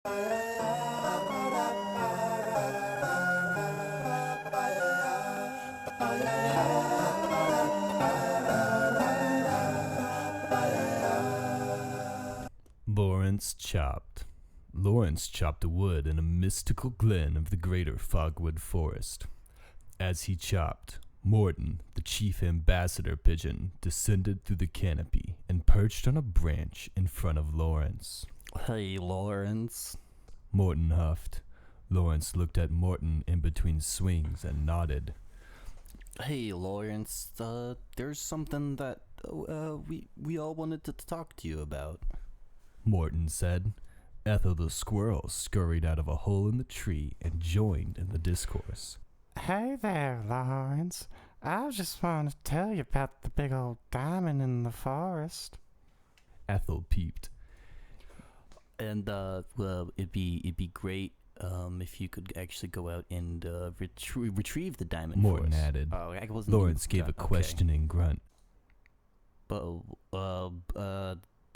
Lorence chopped. Lorence chopped wood in a mystical glen of the greater Fogwood Forest. As he chopped, Morton, the chief ambassador pigeon, descended through the canopy and perched on a branch in front of Lorence. Hey, Lorence. Morton huffed. Lorence looked at Morton in between swings and nodded. Hey, Lorence, there's something that we all wanted to talk to you about. Morton said. Ethel the squirrel scurried out of a hole in the tree and joined in the discourse. Hey there, Lorence. I just wanted to tell you about the big old diamond in the forest. Ethel peeped. And well, it'd be great if you could actually go out and retrieve the diamond. Morton for us. added. Oh, I wasn't. Lorence gave a questioning grunt. But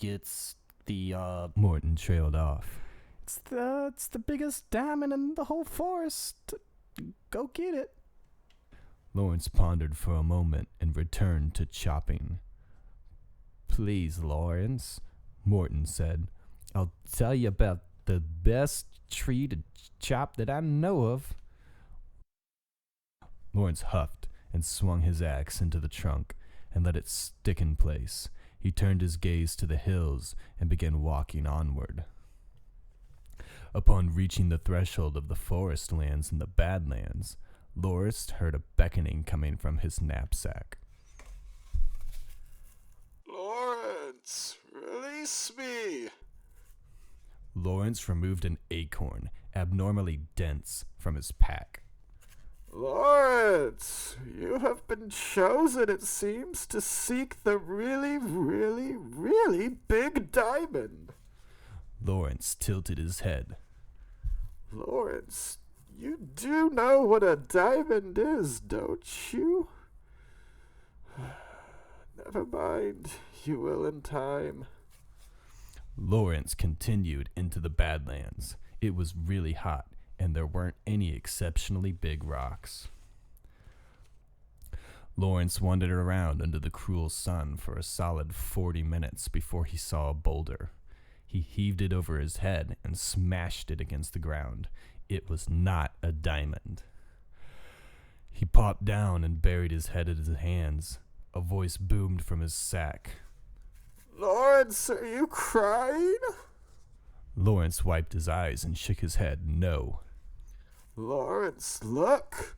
it's the Morton trailed off. It's the biggest diamond in the whole forest. Go get it. Lorence pondered for a moment and returned to chopping. Please, Lorence, Morton said. I'll tell you about the best tree to chop that I know of. Lorence huffed and swung his axe into the trunk and let it stick in place. He turned his gaze to the hills and began walking onward. Upon reaching the threshold of the forest lands and the Badlands, Lorence heard a beckoning coming from his knapsack. Lorence, release me! Lorence removed an acorn, abnormally dense, from his pack. Lorence, you have been chosen, it seems, to seek the really, really, really big diamond. Lorence tilted his head. Lorence, you do know what a diamond is, don't you? Never mind, you will in time. Lorence continued into the Badlands. It was really hot, and there weren't any exceptionally big rocks. Lorence wandered around under the cruel sun for a solid 40 minutes before he saw a boulder. He heaved it over his head and smashed it against the ground. It was not a diamond. He popped down and buried his head in his hands. A voice boomed from his sack. Lorence, are you crying? Lorence wiped his eyes and shook his head no. Lorence, look.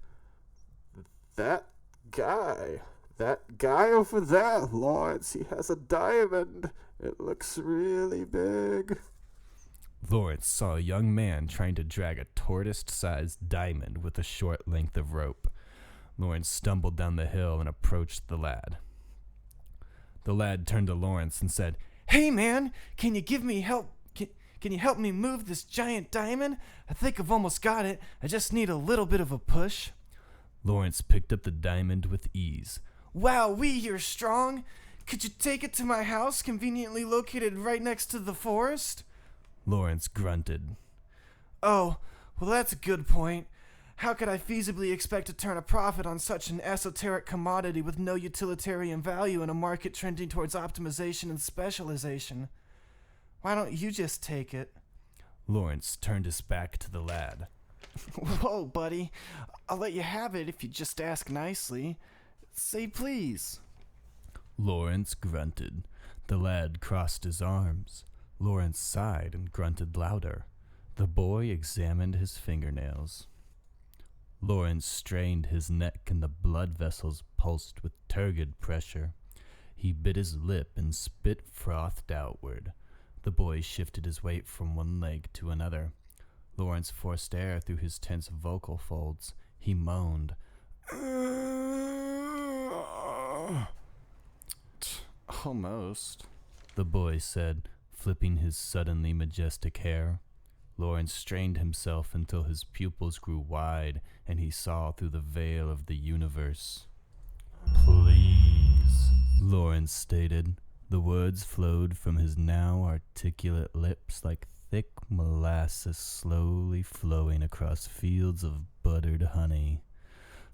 That guy over there, Lorence, he has a diamond. It looks really big. Lorence saw a young man trying to drag a tortoise-sized diamond with a short length of rope. Lorence stumbled down the hill and approached the lad. The lad turned to Lorence and said, "Hey man, can you give me help? Can you help me move this giant diamond? I think I've almost got it. I just need a little bit of a push." Lorence picked up the diamond with ease. "Wowee, you're strong. Could you take it to my house, conveniently located right next to the forest?" Lorence grunted. "Oh, well that's a good point. How could I feasibly expect to turn a profit on such an esoteric commodity with no utilitarian value in a market trending towards optimization and specialization? Why don't you just take it?" Lorence turned his back to the lad. "Whoa, buddy. I'll let you have it if you just ask nicely. Say please." Lorence grunted. The lad crossed his arms. Lorence sighed and grunted louder. The boy examined his fingernails. Lorence strained his neck and the blood vessels pulsed with turgid pressure. He bit his lip and spit frothed outward. The boy shifted his weight from one leg to another. Lorence forced air through his tense vocal folds. He moaned. "Almost," the boy said, flipping his suddenly majestic hair. Lorence strained himself until his pupils grew wide and he saw through the veil of the universe. "Please," Lorence stated. The words flowed from his now articulate lips like thick molasses slowly flowing across fields of buttered honey.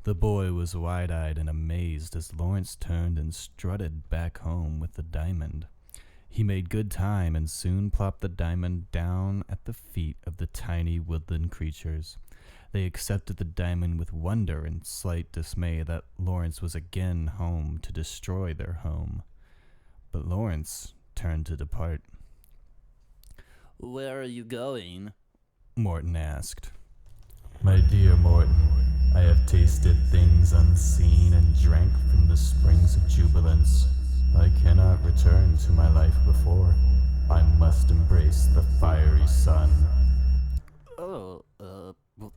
The boy was wide-eyed and amazed as Lorence turned and strutted back home with the diamond. He made good time and soon plopped the diamond down at the feet of the tiny woodland creatures. They accepted the diamond with wonder and slight dismay that Lorence was again home to destroy their home. But Lorence turned to depart. Where are you going? Morton asked. My dear Morton, I have tasted things unseen and drank from the springs of jubilance. I cannot return to my life before. I must embrace the fiery sun. Oh, well,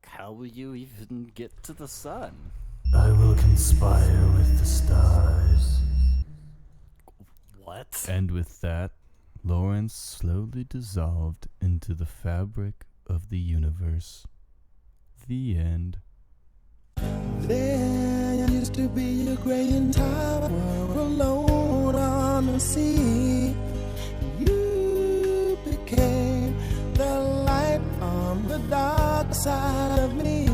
how will you even get to the sun? I will conspire with the stars. What? And with that, Lorence slowly dissolved into the fabric of the universe. The end. There used to be a great tower alone on the sea. You became the light on the dark side of me.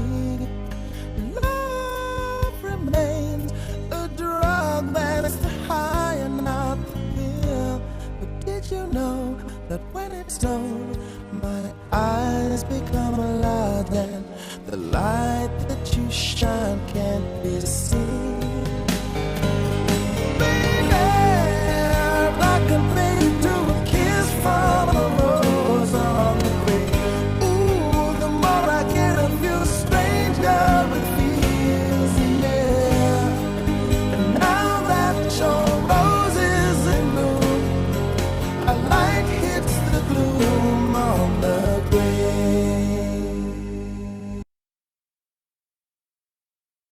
Love remains a drug that's high and not the pill. But did you know that when it's sold, my eyes become a lot, and the light that you shine can't